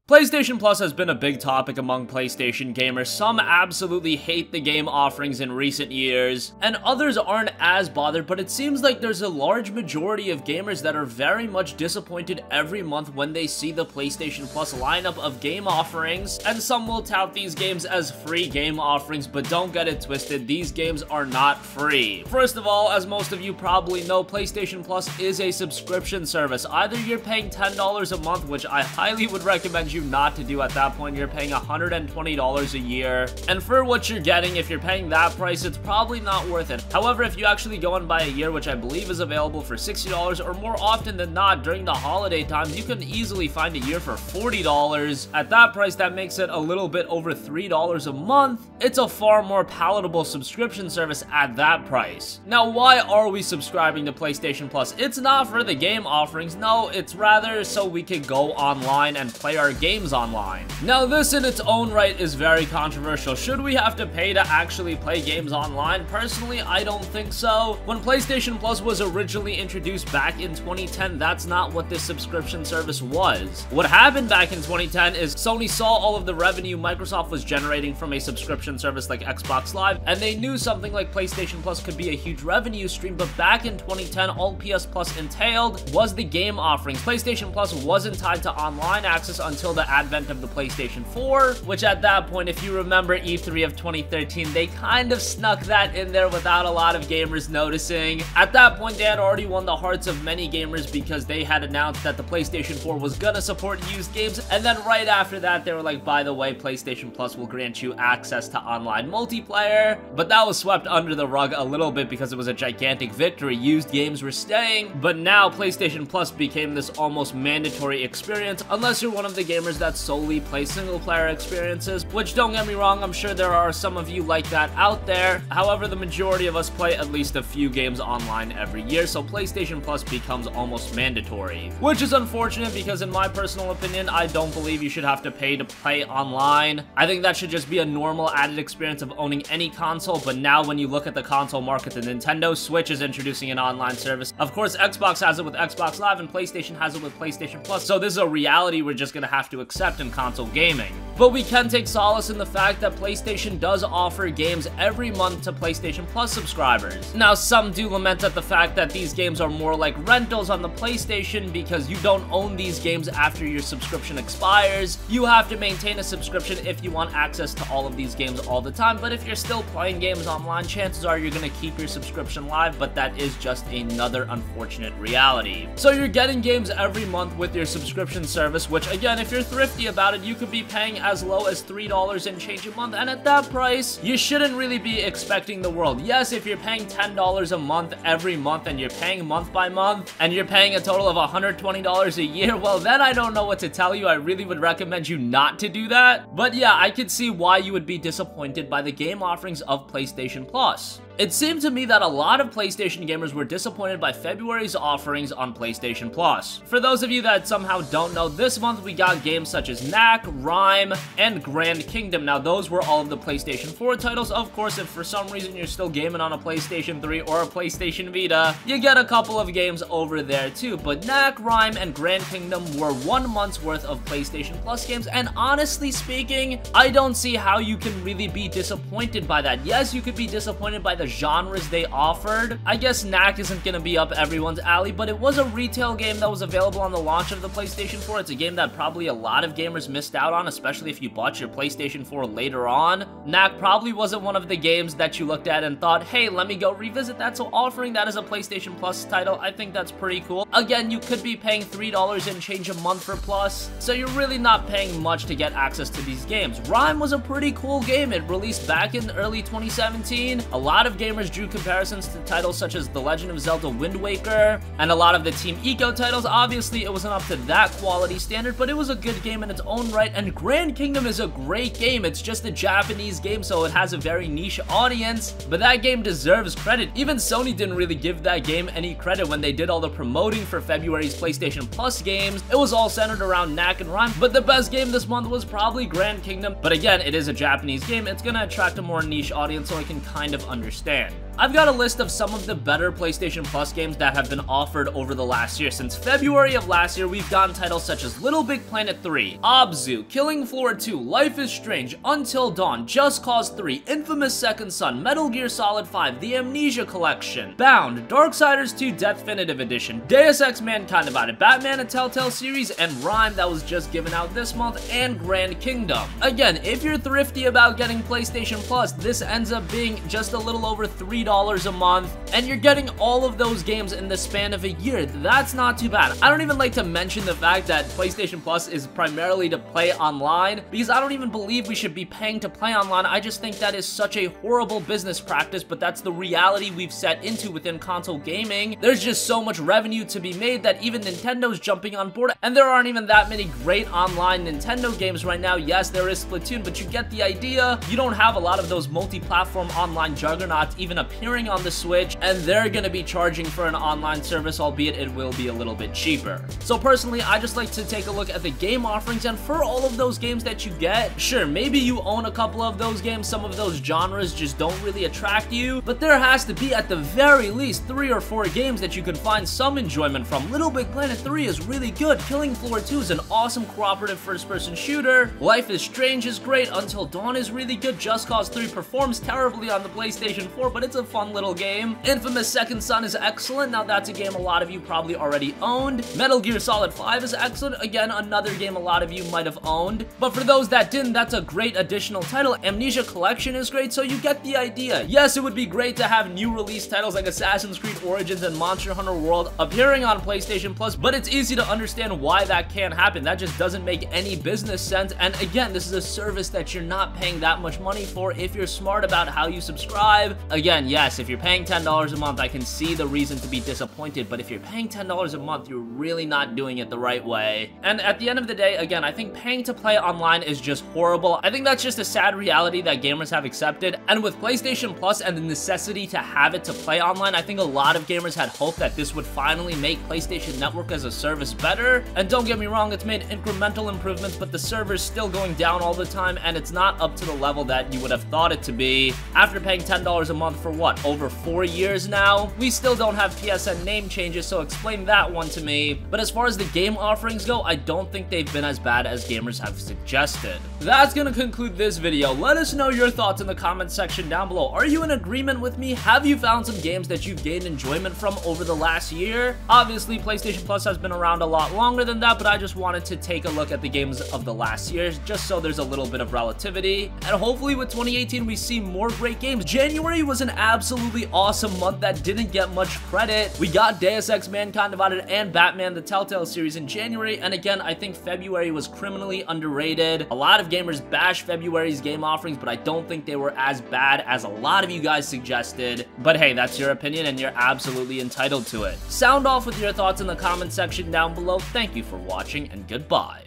PlayStation Plus has been a big topic among PlayStation gamers. Some absolutely hate the game offerings in recent years, and others aren't as bothered, but it seems like there's a large majority of gamers that are very much disappointed every month when they see the PlayStation Plus lineup of game offerings, and some will tout these games as free game offerings, but don't get it twisted, these games are not free. First of all, as most of you probably know, PlayStation Plus is a subscription service. Either you're paying $10 a month, which I highly would recommend you not to do. At that point, you're paying $120 a year, and for what you're getting, if you're paying that price, it's probably not worth it. However, if you actually go and buy a year, which I believe is available for $60, or more often than not during the holiday times, you can easily find a year for $40. At that price, that makes it a little bit over $3 a month. It's a far more palatable subscription service at that price. Now, why are we subscribing to PlayStation Plus? It's not for the game offerings, no, it's rather so we could go online and play our games online. Now, this in its own right is very controversial. Should we have to pay to actually play games online? Personally, I don't think so. When PlayStation Plus was originally introduced back in 2010, that's not what this subscription service was. What happened back in 2010 is Sony saw all of the revenue Microsoft was generating from a subscription service like Xbox Live, and they knew something like PlayStation Plus could be a huge revenue stream, but back in 2010, all PS Plus entailed was the game offerings. PlayStation Plus wasn't tied to online access until the advent of the PlayStation 4, which at that point, if you remember E3 of 2013, they kind of snuck that in there without a lot of gamers noticing. At that point, they had already won the hearts of many gamers because they had announced that the PlayStation 4 was gonna support used games, and then right after that, they were like, by the way, PlayStation Plus will grant you access to online multiplayer, but that was swept under the rug a little bit because it was a gigantic victory. Used games were staying, but now PlayStation Plus became this almost mandatory experience unless you're one of the gamers that solely play single player experiences, which, don't get me wrong, I'm sure there are some of you like that out there. However, the majority of us play at least a few games online every year, so PlayStation Plus becomes almost mandatory, which is unfortunate because in my personal opinion, I don't believe you should have to pay to play online. I think that should just be a normal added experience of owning any console, but now when you look at the console market, the Nintendo Switch is introducing an online service. Of course, Xbox has it with Xbox Live, and PlayStation has it with PlayStation Plus, so this is a reality we're just gonna have to accept in console gaming. But we can take solace in the fact that PlayStation does offer games every month to PlayStation Plus subscribers. Now, some do lament at the fact that these games are more like rentals on the PlayStation because you don't own these games after your subscription expires. You have to maintain a subscription if you want access to all of these games all the time, but if you're still playing games online, chances are you're gonna keep your subscription live, but that is just another unfortunate reality. So you're getting games every month with your subscription service, which again, if you're thrifty about it, you could be paying as low as $3 and change a month, and at that price, you shouldn't really be expecting the world. Yes, if you're paying $10 a month every month, and you're paying month by month, and you're paying a total of $120 a year, well then I don't know what to tell you. I really would recommend you not to do that. But yeah, I could see why you would be disappointed by the game offerings of PlayStation Plus. It seemed to me that a lot of PlayStation gamers were disappointed by February's offerings on PlayStation Plus. For those of you that somehow don't know, this month we got games such as Knack, Rhyme, and Grand Kingdom. Now, those were all of the PlayStation 4 titles. Of course, if for some reason you're still gaming on a PlayStation 3 or a PlayStation Vita, you get a couple of games over there too. But Knack, Rhyme, and Grand Kingdom were 1 month's worth of PlayStation Plus games, and honestly speaking, I don't see how you can really be disappointed by that. Yes, you could be disappointed by the genres they offered. I guess Knack isn't gonna be up everyone's alley, but it was a retail game that was available on the launch of the PlayStation 4. It's a game that probably a lot of gamers missed out on, especially if you bought your PlayStation 4 later on. Knack probably wasn't one of the games that you looked at and thought, hey, let me go revisit that, so offering that as a PlayStation Plus title, I think that's pretty cool. Again, you could be paying $3 and change a month for Plus, so you're really not paying much to get access to these games. Rhyme was a pretty cool game. It released back in early 2017. A lot of gamers drew comparisons to titles such as The Legend of Zelda Wind Waker and a lot of the Team Eco titles. Obviously, it wasn't up to that quality standard, but it was a good game in its own right, and Grand Kingdom is a great game. It's just a Japanese game, so it has a very niche audience, but that game deserves credit. Even Sony didn't really give that game any credit when they did all the promoting for February's PlayStation Plus games. It was all centered around Knack and Rhyme, but the best game this month was probably Grand Kingdom. But again, it is a Japanese game. It's gonna attract a more niche audience, so I can kind of understand. I've got a list of some of the better PlayStation Plus games that have been offered over the last year. Since February of last year, we've gotten titles such as Little Big Planet 3, Abzu, Killing Floor 2, Life is Strange, Until Dawn, Just Cause 3, Infamous Second Son, Metal Gear Solid 5, The Amnesia Collection, Bound, Darksiders 2 Definitive Edition, Deus Ex Mankind Divided, Batman and Telltale series, and Rime that was just given out this month, and Grand Kingdom. Again, if you're thrifty about getting PlayStation Plus, this ends up being just a little over $3 a month, and you're getting all of those games in the span of a year. That's not too bad. I don't even like to mention the fact that PlayStation Plus is primarily to play online, because I don't even believe we should be paying to play online. I just think that is such a horrible business practice, but that's the reality we've set into within console gaming. There's just so much revenue to be made that even Nintendo's jumping on board, and there aren't even that many great online Nintendo games right now. Yes, there is Splatoon, but you get the idea. You don't have a lot of those multi-platform online juggernauts even appearing on the Switch, and they're gonna be charging for an online service, albeit it will be a little bit cheaper. So personally, I just like to take a look at the game offerings, and for all of those games that you get, sure, maybe you own a couple of those games, some of those genres just don't really attract you, but there has to be at the very least 3 or 4 games that you can find some enjoyment from. Little Big Planet 3 is really good, Killing Floor 2 is an awesome cooperative first-person shooter, Life is Strange is great, Until Dawn is really good, Just Cause 3 performs terribly on the PlayStation 4, but it's a fun little game, Infamous Second Son is excellent, now that's a game a lot of you probably already owned, Metal Gear Solid 5 is excellent, again, another game a lot of you might have owned, but for those that didn't, that's a great additional title. Amnesia Collection is great, so you get the idea. Yes, it would be great to have new release titles like Assassin's Creed Origins and Monster Hunter World appearing on PlayStation Plus, but it's easy to understand why that can't happen. That just doesn't make any business sense, and again, this is a service that you're not paying that much money for if you're smart about how you subscribe. Again, yes, if you're paying $10 a month, I can see the reason to be disappointed, but if you're paying $10 a month, you're really not doing it the right way. And at the end of the day, again, I think paying to play online is just horrible. I think that's just a sad reality that gamers have accepted, and with PlayStation Plus and the necessity to have it to play online, I think a lot of gamers had hoped that this would finally make PlayStation Network as a service better, and don't get me wrong, it's made incremental improvements, but the server's still going down all the time, and it's not up to the level that you would have thought it to be. After paying $10 a month for what, over 4 years now? We still don't have PSN name changes, so explain that one to me. But as far as the game offerings go, I don't think they've been as bad as gamers have suggested. That's gonna conclude this video. Let us know your thoughts in the comment section down below. Are you in agreement with me? Have you found some games that you've gained enjoyment from over the last year? Obviously, PlayStation Plus has been around a lot longer than that, but I just wanted to take a look at the games of the last years, just so there's a little bit of relativity. And hopefully with 2018, we see more great games. January was an absolutely awesome month that didn't get much credit. We got Deus Ex Mankind Divided and Batman the Telltale series in January, and again, I think February was criminally underrated. A lot of gamers bash February's game offerings, but I don't think they were as bad as a lot of you guys suggested. But hey, that's your opinion, and you're absolutely entitled to it. Sound off with your thoughts in the comment section down below. Thank you for watching, and goodbye.